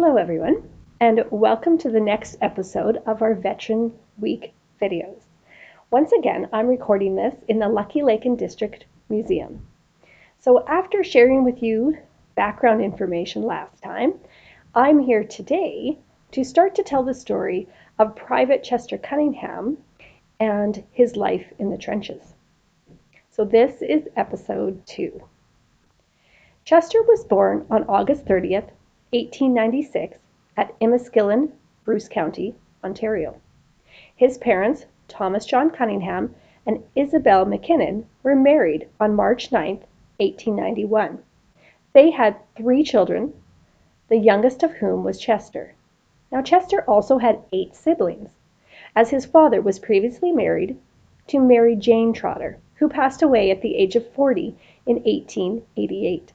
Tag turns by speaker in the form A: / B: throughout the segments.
A: Hello, everyone, and welcome to the next episode of our Veteran Week videos. Once again, I'm recording this in the Lucky Lake and District Museum. So after sharing with you background information last time, I'm here today to start to tell the story of Private Chester Cunningham and his life in the trenches. So this is episode 2. Chester was born on August 30th, 1896 at Enniskillen, Bruce County, Ontario. His parents, Thomas John Cunningham and Isabel McKinnon, were married on March 9th, 1891. They had 3 children, the youngest of whom was Chester. Now Chester also had 8 siblings, as his father was previously married to Mary Jane Trotter, who passed away at the age of 40 in 1888.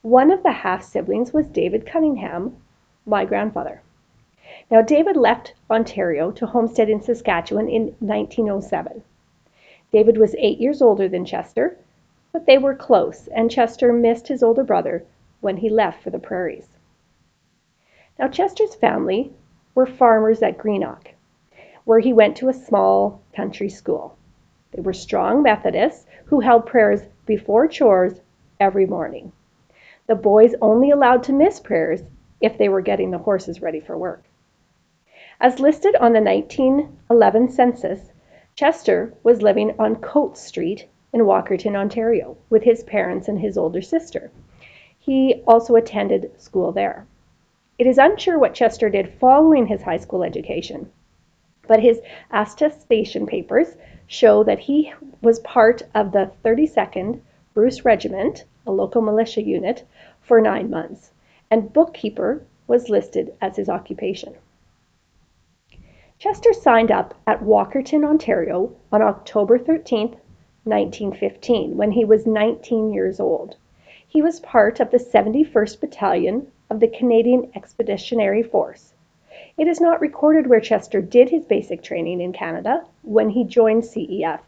A: One of the half-siblings was David Cunningham, my grandfather. Now, David left Ontario to homestead in Saskatchewan in 1907. David was 8 years older than Chester, but they were close, and Chester missed his older brother when he left for the prairies. Now, Chester's family were farmers at Greenock, where he went to a small country school. They were strong Methodists who held prayers before chores every morning. The boys only allowed to miss prayers if they were getting the horses ready for work. As listed on the 1911 census, Chester was living on Coates Street in Walkerton, Ontario, with his parents and his older sister. He also attended school there. It is unsure what Chester did following his high school education, but his attestation papers show that he was part of the 32nd Bruce Regiment, a local militia unit, for 9 months, and bookkeeper was listed as his occupation. Chester signed up at Walkerton, Ontario on October 13, 1915, when he was 19 years old. He was part of the 71st Battalion of the Canadian Expeditionary Force. It is not recorded where Chester did his basic training in Canada when he joined CEF,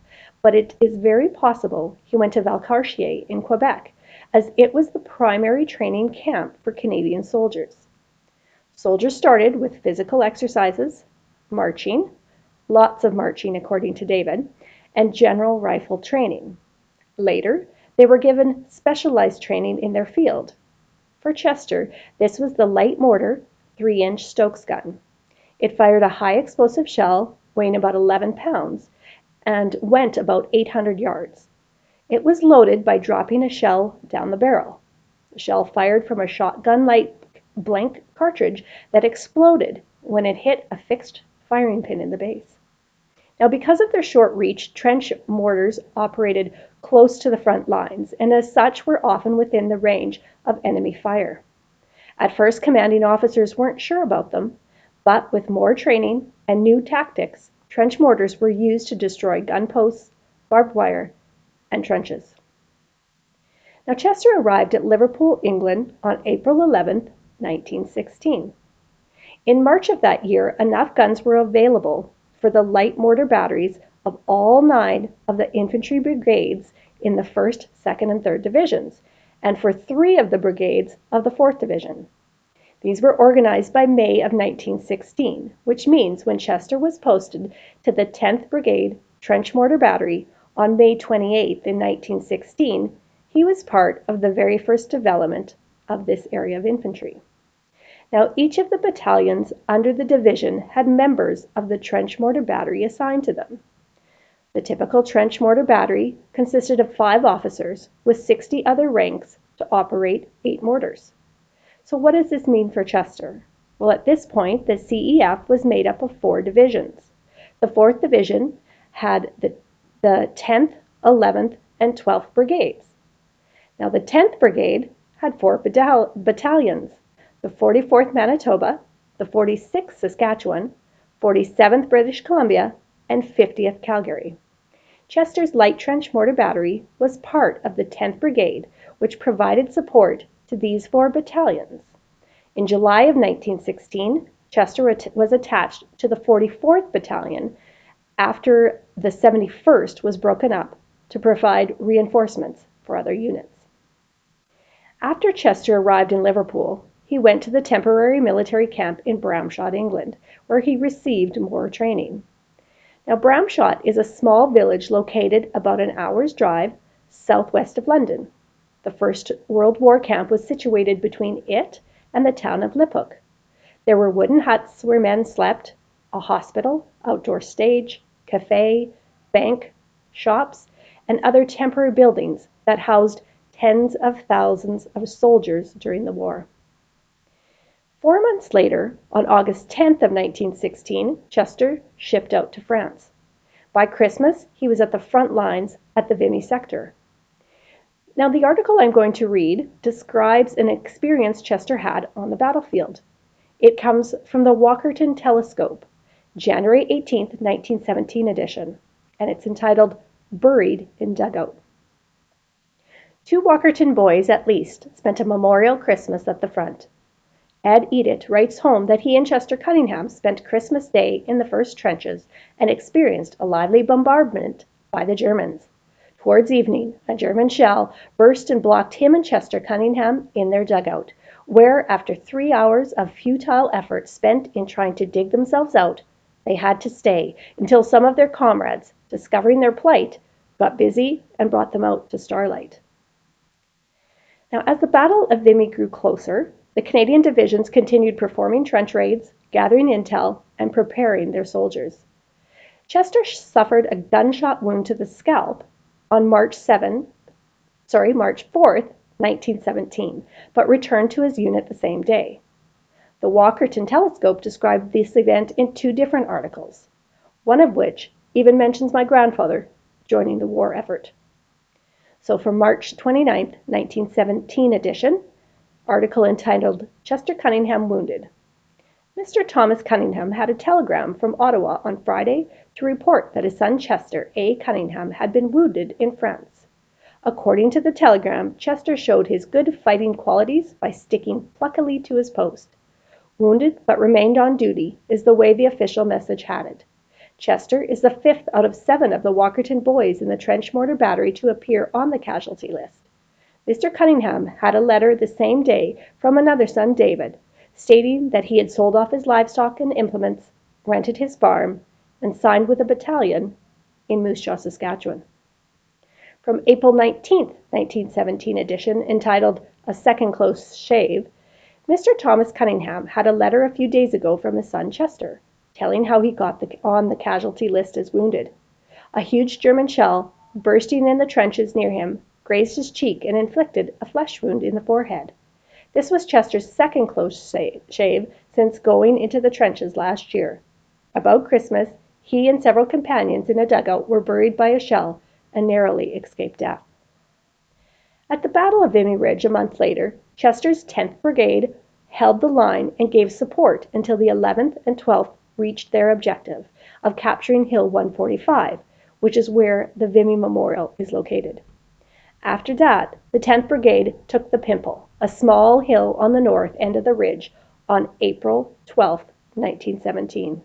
A: but it is very possible he went to Valcartier in Quebec, as it was the primary training camp for Canadian soldiers. Soldiers started with physical exercises, marching, lots of marching according to David, and general rifle training. Later, they were given specialized training in their field. For Chester, this was the light mortar 3-inch Stokes gun. It fired a high explosive shell weighing about 11 pounds and went about 800 yards. It was loaded by dropping a shell down the barrel. The shell fired from a shotgun-like blank cartridge that exploded when it hit a fixed firing pin in the base. Now, because of their short reach, trench mortars operated close to the front lines, and as such were often within the range of enemy fire. At first, commanding officers weren't sure about them, but with more training and new tactics, trench mortars were used to destroy gun posts, barbed wire, and trenches. Now, Chester arrived at Liverpool, England on April 11, 1916. In March of that year, enough guns were available for the light mortar batteries of all 9 of the infantry brigades in the 1st, 2nd, and 3rd Divisions, and for 3 of the brigades of the 4th Division. These were organized by May of 1916, which means when Chester was posted to the 10th Brigade Trench Mortar Battery on May 28 in 1916, he was part of the very first development of this area of infantry. Now, each of the battalions under the division had members of the trench mortar battery assigned to them. The typical trench mortar battery consisted of 5 officers with 60 other ranks to operate 8 mortars. So what does this mean for Chester? Well, at this point, the CEF was made up of 4 divisions. The 4th Division had the 10th, 11th, and 12th Brigades. Now, the 10th Brigade had 4 battalions, the 44th Manitoba, the 46th Saskatchewan, 47th British Columbia, and 50th Calgary. Chester's light trench mortar battery was part of the 10th Brigade, which provided support to these 4 battalions. In July of 1916, Chester was attached to the 44th Battalion after the 71st was broken up to provide reinforcements for other units. After Chester arrived in Liverpool, he went to the temporary military camp in Bramshot, England, where he received more training. Now, Bramshot is a small village located about an hour's drive southwest of London. The First World War camp was situated between it and the town of Liphook. There were wooden huts where men slept, a hospital, outdoor stage, cafe, bank, shops, and other temporary buildings that housed tens of thousands of soldiers during the war. 4 months later, on August 10th of 1916, Chester shipped out to France. By Christmas, he was at the front lines at the Vimy sector. Now, the article I'm going to read describes an experience Chester had on the battlefield. It comes from the Walkerton Telescope, January 18th, 1917 edition, and it's entitled Buried in Dugout. 2 Walkerton boys, at least, spent a memorial Christmas at the front. Ed Edit writes home that he and Chester Cunningham spent Christmas Day in the first trenches and experienced a lively bombardment by the Germans. Towards evening, a German shell burst and blocked him and Chester Cunningham in their dugout, where, after 3 hours of futile effort spent in trying to dig themselves out, they had to stay until some of their comrades, discovering their plight, got busy and brought them out to starlight. Now, as the Battle of Vimy grew closer, the Canadian divisions continued performing trench raids, gathering intel, and preparing their soldiers. Chester suffered a gunshot wound to the scalp on March 4th, 1917, but returned to his unit the same day. The Walkerton Telescope described this event in 2 different articles, one of which even mentions my grandfather joining the war effort. So for March 29th, 1917 edition, article entitled Chester Cunningham Wounded. Mr. Thomas Cunningham had a telegram from Ottawa on Friday to report that his son Chester A. Cunningham had been wounded in France. According to the telegram, Chester showed his good fighting qualities by sticking pluckily to his post. Wounded but remained on duty is the way the official message had it. Chester is the 5th out of 7 of the Walkerton boys in the trench mortar battery to appear on the casualty list. Mr. Cunningham had a letter the same day from another son, David, stating that he had sold off his livestock and implements, rented his farm, and signed with a battalion in Moose Jaw, Saskatchewan. From April 19th, 1917 edition, entitled A Second Close Shave, Mr. Thomas Cunningham had a letter a few days ago from his son Chester, telling how he got on the casualty list as wounded. A huge German shell, bursting in the trenches near him, grazed his cheek and inflicted a flesh wound in the forehead. This was Chester's second close shave since going into the trenches last year. About Christmas, he and several companions in a dugout were buried by a shell and narrowly escaped death. At the Battle of Vimy Ridge a month later, Chester's 10th Brigade held the line and gave support until the 11th and 12th reached their objective of capturing Hill 145, which is where the Vimy Memorial is located. After that, the 10th Brigade took the Pimple, a small hill on the north end of the ridge, on April 12, 1917.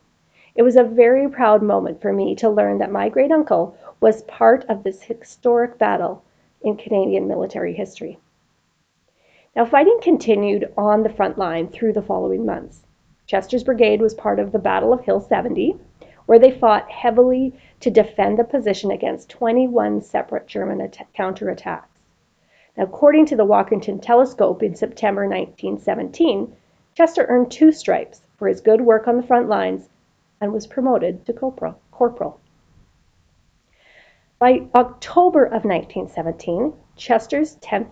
A: It was a very proud moment for me to learn that my great-uncle was part of this historic battle in Canadian military history. Now, fighting continued on the front line through the following months. Chester's brigade was part of the Battle of Hill 70, where they fought heavily to defend the position against 21 separate German counterattacks. Now, according to the Walkerton Telescope in September 1917, Chester earned 2 stripes for his good work on the front lines and was promoted to corporal. By October of 1917, Chester's 10th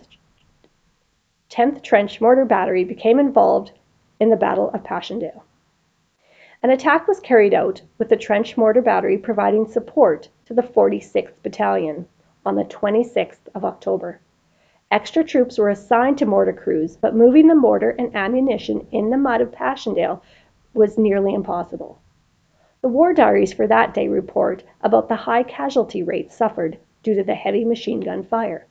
A: Trench Mortar Battery became involved in the Battle of Passchendaele. An attack was carried out with the trench mortar battery providing support to the 46th Battalion on the 26th of October. Extra troops were assigned to mortar crews, but moving the mortar and ammunition in the mud of Passchendaele was nearly impossible. The war diaries for that day report about the high casualty rate suffered due to the heavy machine gun fire.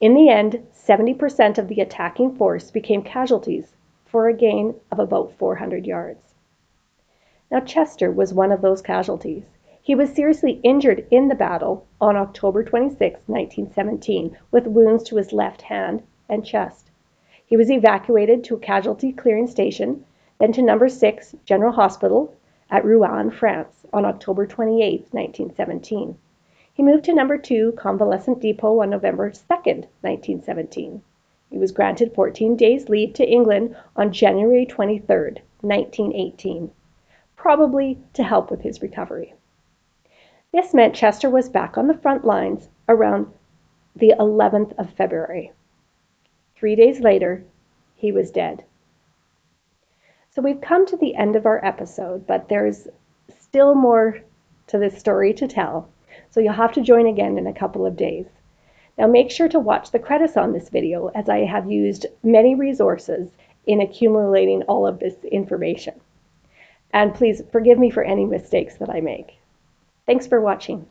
A: In the end, 70% of the attacking force became casualties, for a gain of about 400 yards. Now, Chester was one of those casualties. He was seriously injured in the battle on October 26, 1917, with wounds to his left hand and chest. He was evacuated to a casualty clearing station, then to number 6 General Hospital at Rouen, France, on October 28, 1917. He moved to number 2 Convalescent Depot on November 2, 1917. He was granted 14 days leave to England on January 23, 1918, probably to help with his recovery. This meant Chester was back on the front lines around the 11th of February. 3 days later, he was dead. So we've come to the end of our episode, but there's still more to this story to tell. So you'll have to join again in a couple of days. Now make sure to watch the credits on this video, as I have used many resources in accumulating all of this information. And please forgive me for any mistakes that I make. Thanks for watching.